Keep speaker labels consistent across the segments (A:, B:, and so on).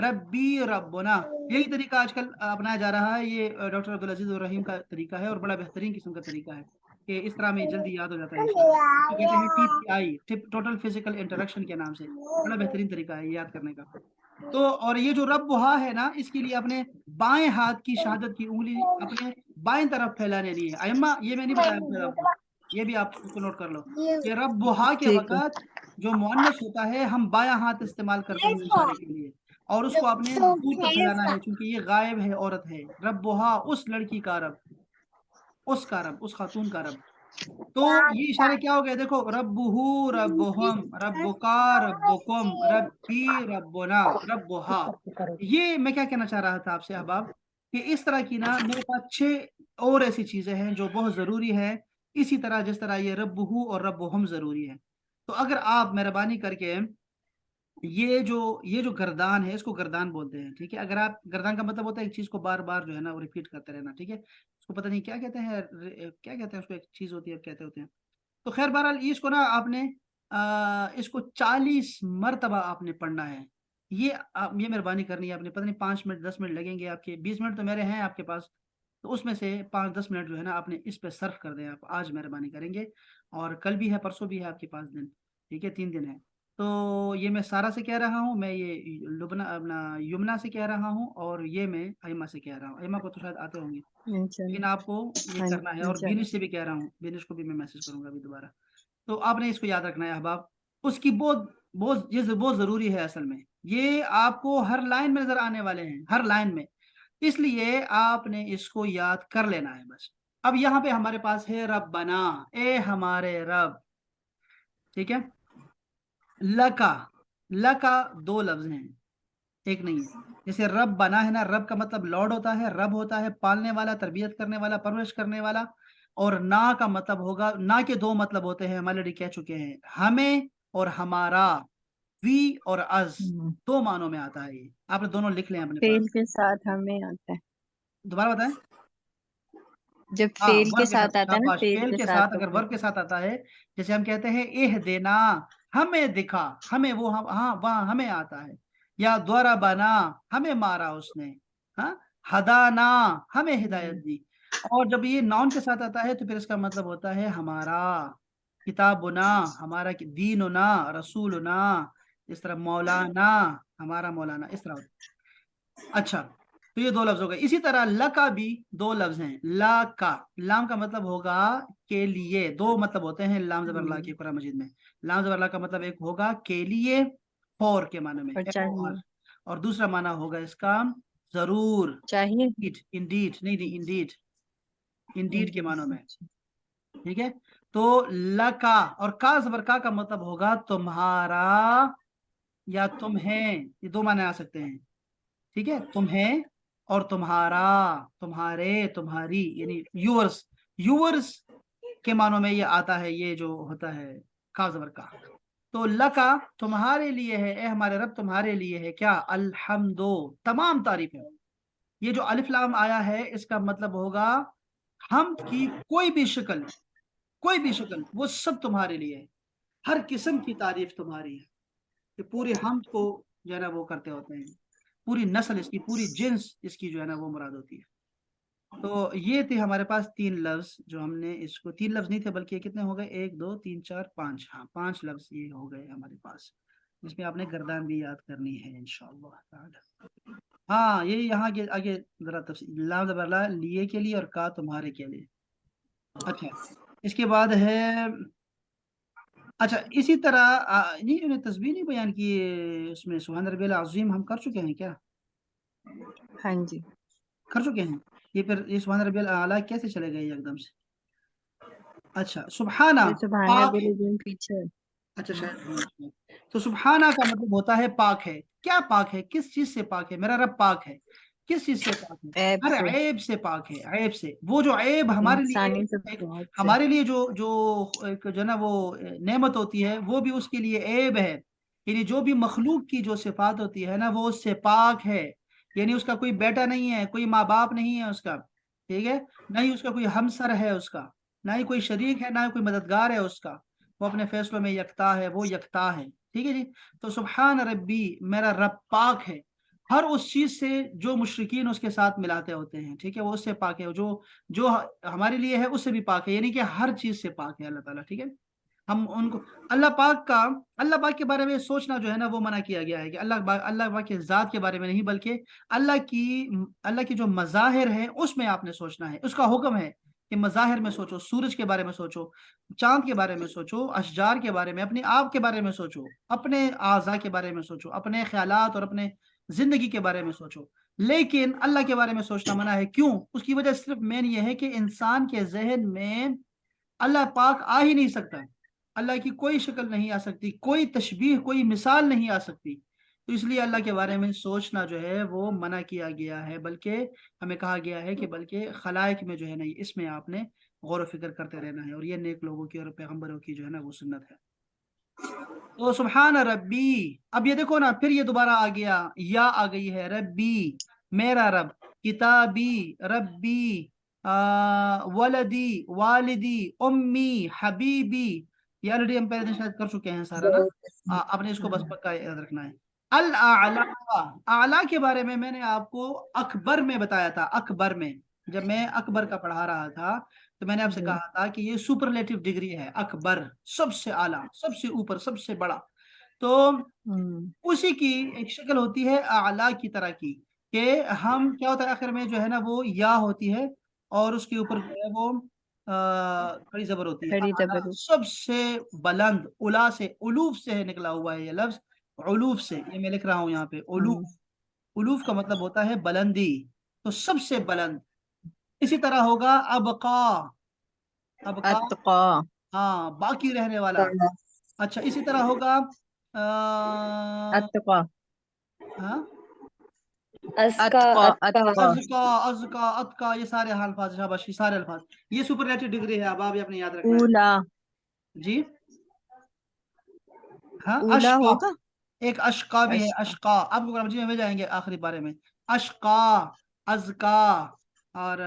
A: ربی ربنا. یہی طریقہ آج کل اپنایا جا رہا ہے. یہ ڈاکٹر عبدالعزیز الرحیم کا طریقہ ہے اور بڑا بہترین قسم کا طریقہ ہے کہ اس طرح میں جلدی یاد ہو جاتا ہے انشاءاللہ. تو کہتے ہیں TPI, ٹوٹل فزیکل انٹریکشن کے نام سے. بڑا بہترین طریقہ ہے یاد کرنے کا. تو اور یہ جو رب وہا ہے نا، اس کے لیے اپنے بائیں ہاتھ کی شہادت کی انگلی اپنے بائیں طرف پھیلانے لیے. ائمہ یہ میں نہیں بتایا پھر آپ کو، یہ بھی آپ اس کو نوٹ کر لو کہ رب وہا کے
B: ٹھیک ہے.
A: وقت جو مؤنث ہوتا ہے ہم بایاں ہاتھ استعمال کرتے ہیں اشارے کے لیے، اور اس کو اپنے دور تک پھیلانا ہے چونکہ یہ غائب ہے، عورت ہے. رب وہا اس لڑکی کا رب، اس کا رب، اس خاتون کا رب. تو یہ اشارے کیا ہو گئے؟ دیکھو، ربہ ربہم ربکا ربکم ربی ربنا ربہا. یہ میں کیا کہنا چاہ رہا تھا آپ سے احباب، کہ اس طرح کی نا میرے پاس 6 اور ایسی چیزیں ہیں جو بہت ضروری ہے، اسی طرح جس طرح یہ ربہ اور ربہم ضروری ہے. تو اگر آپ مہربانی کر کے یہ جو گردان ہے، اس کو گردان بولتے ہیں، ٹھیک ہے. اگر آپ گردان کا مطلب ہوتا ہے ایک چیز کو بار بار جو ہے نا وہ ریپیٹ کرتے رہنا، ٹھیک ہے. اس کو پتہ نہیں کیا کہتے ہیں، کیا کہتے ہیں اس کو، ایک چیز ہوتی ہے کہتے ہوتے ہیں. تو خیر بہرحال اس کو نا آپ نے اس کو 40 مرتبہ آپ نے پڑھنا ہے. یہ مہربانی کرنی ہے آپ نے. پتہ نہیں 5 منٹ 10 منٹ لگیں گے آپ کے، 20 منٹ تو میرے ہیں آپ کے پاس، تو اس میں سے 5-10 منٹ جو ہے نا آپ نے اس پہ صرف کر دیں. آپ آج مہربانی کریں گے، اور کل بھی ہے، پرسوں بھی ہے آپ کے پاس دن، ٹھیک ہے، 3 دن ہے. تو یہ میں سارا سے کہہ رہا ہوں، میں یہ لبنا اپنا یمنا سے کہہ رہا ہوں، اور یہ میں ائمہ سے کہہ رہا ہوں. ائمہ کو تو شاید آتے ہوں گے، لیکن آپ کو یہ کرنا ہے. اور بینش سے بھی کہہ رہا ہوں، بینش کو بھی میں میسج کروں گا ابھی دوبارہ. تو آپ نے اس کو یاد رکھنا ہے احباب. اس کی بہت ضروری ہے اصل میں. یہ آپ کو ہر لائن میں نظر آنے والے ہیں، ہر لائن میں، اس لیے آپ نے اس کو یاد کر لینا ہے بس. اب یہاں پہ ہمارے پاس ہے ربنا، اے ہمارے رب، ٹھیک ہے. لکا، لکا 2 لفظ ہیں، ایک نہیں ہے. جیسے رب بنا ہے نا، رب کا مطلب لارڈ ہوتا ہے، رب ہوتا ہے پالنے والا، تربیت کرنے والا، پرورش کرنے والا. اور نا کا مطلب ہوگا، نا کے 2 مطلب ہوتے ہیں، ہم آلریڈی کہہ چکے ہیں، ہمیں اور ہمارا. وی اور از 2 معنوں میں آتا ہے. یہ آپ نے دونوں لکھ لیں اپنے
B: فیل
A: پاس.
B: کے ساتھ ہمیں آتا ہے.
A: دوبارہ بتائیں.
B: جب
A: ہاں،
B: فیل کے
A: ورب کے ساتھ،
B: ساتھ آتا ہے نا،
A: شاباش.
B: فیل
A: فعل
B: کے
A: کے
B: ساتھ
A: ساتھ
B: تو
A: اگر
B: پھر
A: ورب کے ساتھ آتا ہے، جیسے ہم کہتے ہیں اہ دینا، ہمیں دکھا، ہمیں وہ ہاں وہاں ہمیں آتا ہے. یا دوارا بنا، ہمیں مارا اس نے. ہاں، ہدانا، ہمیں ہدایت دی. اور جب یہ ناؤن کے ساتھ آتا ہے تو پھر اس کا مطلب ہوتا ہے ہمارا. کتابنا، ہمارا دیننا، رسولنا، اس طرح مولانا، ہمارا مولانا، اس طرح ہوتا ہے. اچھا، تو یہ 2 لفظ ہو گئے. اسی طرح لکا بھی 2 لفظ ہیں. لا کا، لام کا مطلب ہوگا کے لیے. 2 مطلب ہوتے ہیں لام زبر لا کے قرآن مجید میں. لام زبر لا کا مطلب ایک ہوگا کے لیے، فور کے معنی میں،
B: اور چاہیے،
A: اور دوسرا معنی ہوگا اس کا ضرور،
B: چاہیے
A: انڈیڈ نہیں انڈیڈ، انڈیڈ کے معنوں میں،
B: اچھا.
A: ٹھیک ہے. تو لکا اور کا زبر کا مطلب ہوگا تمہارا یا تمہیں. یہ 2 معنی آ سکتے ہیں، ٹھیک ہے. تمہیں اور تمہارا، تمہارے، تمہاری، یعنی یورس، یورس کے معنوں میں یہ آتا ہے. یہ جو ہوتا ہے کا زبر کا. تو لکا تمہارے لیے ہے، اے ہمارے رب تمہارے لیے ہے کیا؟ الحمدو، تمام تعریف ہے. یہ جو الف لام آیا ہے اس کا مطلب ہوگا حمد کی کوئی بھی شکل، کوئی بھی شکل، وہ سب تمہارے لیے ہے. ہر قسم کی تعریف تمہاری ہے. کہ پورے حمد کو جو ہے نا وہ کرتے ہوتے ہیں، پوری نسل اس کی، پوری جنس اس کی جو ہے نا وہ مراد ہوتی ہے. تو یہ تھے ہمارے پاس 3 لفظ جو ہم نے اس کو، 3 لفظ نہیں تھے بلکہ کتنے ہو گئے، 1 2 3 4 5، ہاں 5 لفظ یہ ہو گئے ہمارے پاس، جس میں آپ نے گردان بھی یاد کرنی ہے انشاءاللہ تعالی. ہاں، یہ یہاں کے آگے ذرا تفصیل، لام زبر لا لیے کے لیے اور کا تمہارے کے لیے. اچھا، اس کے بعد ہے، اچھا اسی طرح نہیں انہیں تسبیح نہیں بیان کی اس میں، سبحان ربی العظیم ہم کر چکے ہیں کیا؟
B: ہاں جی،
A: کر چکے ہیں. یہ پھر یہ سبحان ربی الاعلیٰ کیسے چلے گئے ایک دم سے؟ اچھا، سبحانہ
B: پھر سبحان
A: پاک
B: ربی
A: ہے.
B: العظیم پیچھے.
A: اچھا شاید تو سبحانہ کا مطلب ہوتا ہے پاک ہے. کیا پاک ہے؟ کس چیز سے پاک ہے؟ میرا رب پاک ہے. کس چیز سے پاک ہے؟
B: عیب
A: ہر
B: سے،
A: عیب سے پاک ہے. عیب سے، وہ جو عیب ہمارے لیے
B: انسانی
A: ایک،
B: صفات سے.
A: ہمارے لیے جو ہے نا وہ نعمت ہوتی ہے، وہ بھی اس کے لیے عیب ہے. یعنی جو بھی مخلوق کی جو صفات ہوتی ہے نا وہ اس سے پاک ہے. یعنی اس کا کوئی بیٹا نہیں ہے، کوئی ماں باپ نہیں ہے اس کا، ٹھیک ہے، نہ ہی اس کا کوئی ہمسر ہے اس کا، نہ ہی کوئی شریک ہے، نہ ہی کوئی مددگار ہے اس کا. وہ اپنے فیصلوں میں یکتا ہے، وہ یکتا ہے، ٹھیک ہے جی. تو سبحان ربی، میرا رب پاک ہے. ہر اس چیز سے جو مشرکین اس کے ساتھ ملاتے ہوتے ہیں، ٹھیک ہے، وہ اس سے پاک ہے، جو ہمارے لیے ہے اس سے بھی پاک ہے، یعنی کہ ہر چیز سے پاک ہے اللہ تعالیٰ، ٹھیک ہے۔ ہم ان کو اللہ پاک کے بارے میں سوچنا جو ہے نا وہ منع کیا گیا ہے، کہ اللہ پاک کے ذات کے بارے میں نہیں، بلکہ اللہ کی جو مظاہر ہیں اس میں آپ نے سوچنا ہے۔ اس کا حکم ہے کہ مظاہر میں سوچو، سورج کے بارے میں سوچو، چاند کے بارے میں سوچو، اشجار کے بارے میں، اپنے آپ کے بارے میں سوچو، اپنے اعضاء کے بارے میں سوچو، اپنے خیالات اور اپنے زندگی کے بارے میں سوچو، لیکن اللہ کے بارے میں سوچنا منع ہے۔ کیوں؟ اس کی وجہ صرف مین یہ ہے کہ انسان کے ذہن میں اللہ پاک آ ہی نہیں سکتا، اللہ کی کوئی شکل نہیں آ سکتی، کوئی تشبیہ، کوئی مثال نہیں آ سکتی، تو اس لیے اللہ کے بارے میں سوچنا جو ہے وہ منع کیا گیا ہے، بلکہ ہمیں کہا گیا ہے کہ بلکہ خلائق میں جو ہے نا اس میں آپ نے غور و فکر کرتے رہنا ہے، اور یہ نیک لوگوں کی اور پیغمبروں کی جو ہے نا وہ سنت ہے۔ تو سبحان ربی، اب یہ دیکھو نا، پھر یہ دوبارہ آ گیا، یا آ گئی ہے، ربی میرا رب، کتابی ربی، ولدی والدی، امی حبیبی، یہ آلریڈی ہم پہلے دن شاید کر چکے ہیں سارا نا، آپ نے اس کو بس پکا یاد رکھنا ہے۔ الاعلی، اعلی کے بارے میں نے آپ کو اکبر میں بتایا تھا، اکبر میں جب میں اکبر کا پڑھا رہا تھا تو میں نے آپ سے کہا تھا کہ یہ سپرلیٹو ڈگری ہے، اکبر سب سے اعلیٰ، سب سے اوپر، سب سے بڑا، تو اسی کی ایک شکل ہوتی ہے اعلیٰ کی طرح کی، کہ ہم کیا ہوتا ہے آخر میں جو ہے نا وہ یا ہوتی ہے اور اس کے اوپر جو ہے وہ کھڑی زبر ہوتی ہے،
B: کھڑی
A: اعلیٰ
B: زبر،
A: سب سے بلند، الا سے، الوف سے ہے نکلا ہوا ہے یہ لفظ، علوف سے، یہ میں لکھ رہا ہوں یہاں پہ، علوف، علوف کا مطلب ہوتا ہے بلندی، تو سب سے بلند۔ اسی طرح ہوگا ابقا، ابقا،
B: اتقا،
A: ہاں باقی رہنے والا۔ اچھا اسی طرح ہوگا
B: اتقا،
A: ہاں
C: ازکا،
B: اتقا،
C: اتقا،
B: اتقا،
A: ازکا، ازکا، اتقا، یہ سارے الفاظ، شاباش، یہ سارے الفاظ، یہ سپرلیٹو ڈگری ہے، اب آپ یہ اپنے یاد رکھنا ہے۔
B: اولا،
A: جی ہاں،
B: اولا
A: اشقا،
B: ہوگا،
A: ایک اشقا بھی ہے،
B: اشقا،
A: اشقا آپ کو قرآن مجید میں جائیں گے آخری بارے میں، اشقا، ازکا، اور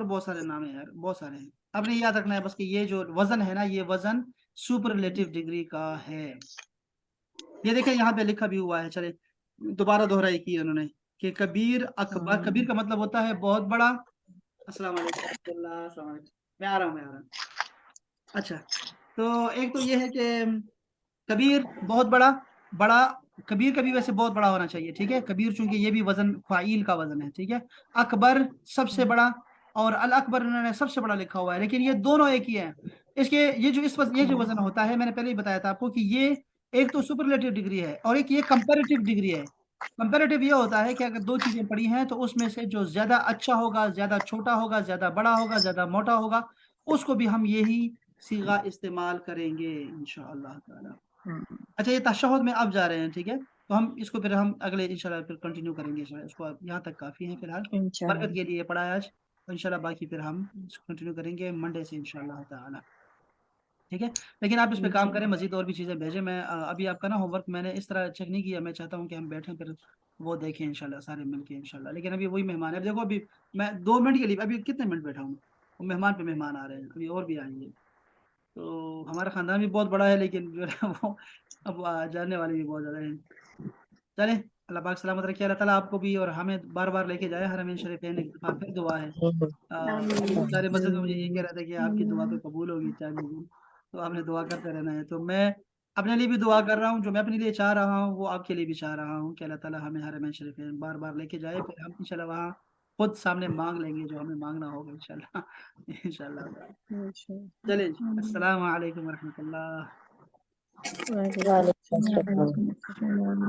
A: بہت سارے نام ہیں یار، بہت سارے ہیں، آپ نے یاد رکھنا ہے بس کہ یہ جو وزن ہے نا یہ وزن سپرلیٹو ڈگری کا ہے۔ یہ دیکھیں یہاں پہ لکھا بھی ہوا ہے، چلے دوبارہ دہرائی کی انہوں نے کہ کبیر اکبر، کبیر کا مطلب ہوتا ہے بہت بڑا۔ السلام علیکم ورحمۃ اللہ، السلام علیکم، میں آ رہا ہوں۔ اچھا، تو ایک تو یہ ہے کہ کبیر بہت بڑا، کبیر کا بھی ویسے بہت بڑا ہونا چاہیے، ٹھیک ہے، کبیر چونکہ یہ بھی وزن فاعیل کا وزن ہے، ٹھیک ہے، اکبر سب سے بڑا، اور الاکبر انہوں نے سب سے بڑا لکھا ہوا ہے، لیکن یہ دونوں ایک ہی ہیں۔ اس کے یہ جو وزن ہوتا ہے، میں نے پہلے ہی بتایا تھا آپ کو کہ یہ ایک تو سپرلیٹو ڈگری ہے اور ایک یہ کمپیریٹیو ڈگری ہے۔ کمپیریٹیو یہ ہوتا ہے کہ اگر دو چیزیں پڑھی ہیں تو اس میں سے جو زیادہ اچھا ہوگا، زیادہ چھوٹا ہوگا، زیادہ بڑا ہوگا، زیادہ موٹا ہوگا، اس کو بھی ہم یہی صیغہ استعمال کریں گے انشاءاللہ تعالی۔ اچھا یہ تشہد میں اب جا رہے ہیں، ٹھیک ہے، تو ہم اس کو پھر ہم اگلے انشاءاللہ پھر کنٹینیو کریں گے، اس کو یہاں تک کافی ہے فی الحال، برکت کے لیے پڑھا ہے آج، انشاءاللہ باقی پھر ہم اس کو کنٹینیو کریں گے منڈے سے انشاءاللہ تعالی، ٹھیک ہے، لیکن آپ اس پہ کام کریں، مزید اور بھی چیزیں بھیجیں۔ میں ابھی آپ کا نا ہوم ورک میں نے اس طرح چیک نہیں کیا، میں چاہتا ہوں کہ ہم بیٹھیں پھر وہ دیکھیں انشاءاللہ سارے مل کے انشاءاللہ، لیکن ابھی وہی مہمان ہے، اب دیکھو ابھی میں 2 منٹ کے لیے، ابھی کتنے منٹ بیٹھا ہوں، وہ مہمان پہ مہمان آ رہے ہیں، ابھی اور بھی آئیں گے، تو ہمارا خاندان بھی بہت بڑا ہے، لیکن جو ہے وہ اب جاننے والے بھی بہت زیادہ ہیں۔ چلیں، اللہ پاک سلامت رکھے، اللہ تعالیٰ آپ کو بھی اور ہمیں بار بار لے کے جائے حرمین شریفین، ایک دفعہ پھر دعا ہے، سارے مسجد میں مجھے یہ کہہ رہا تھا کہ آپ کی دعا تو قبول ہوگی چاہیے، تو آپ نے دعا کرتے رہنا ہے، تو میں اپنے لیے بھی دعا کر رہا ہوں، جو میں اپنے لیے چاہ رہا ہوں وہ آپ کے لیے بھی چاہ رہا ہوں، کہ اللہ تعالیٰ ہمیں حرمین شریفین بار بار لے کے جائے، پھر ہم انشاءاللہ وہاں خود سامنے مانگ لیں گے جو ہمیں مانگنا ہوگا انشاءاللہ انشاءاللہ۔ چلیں جی، السلام علیکم ورحمۃ اللہ۔
C: وعلیکم السلام۔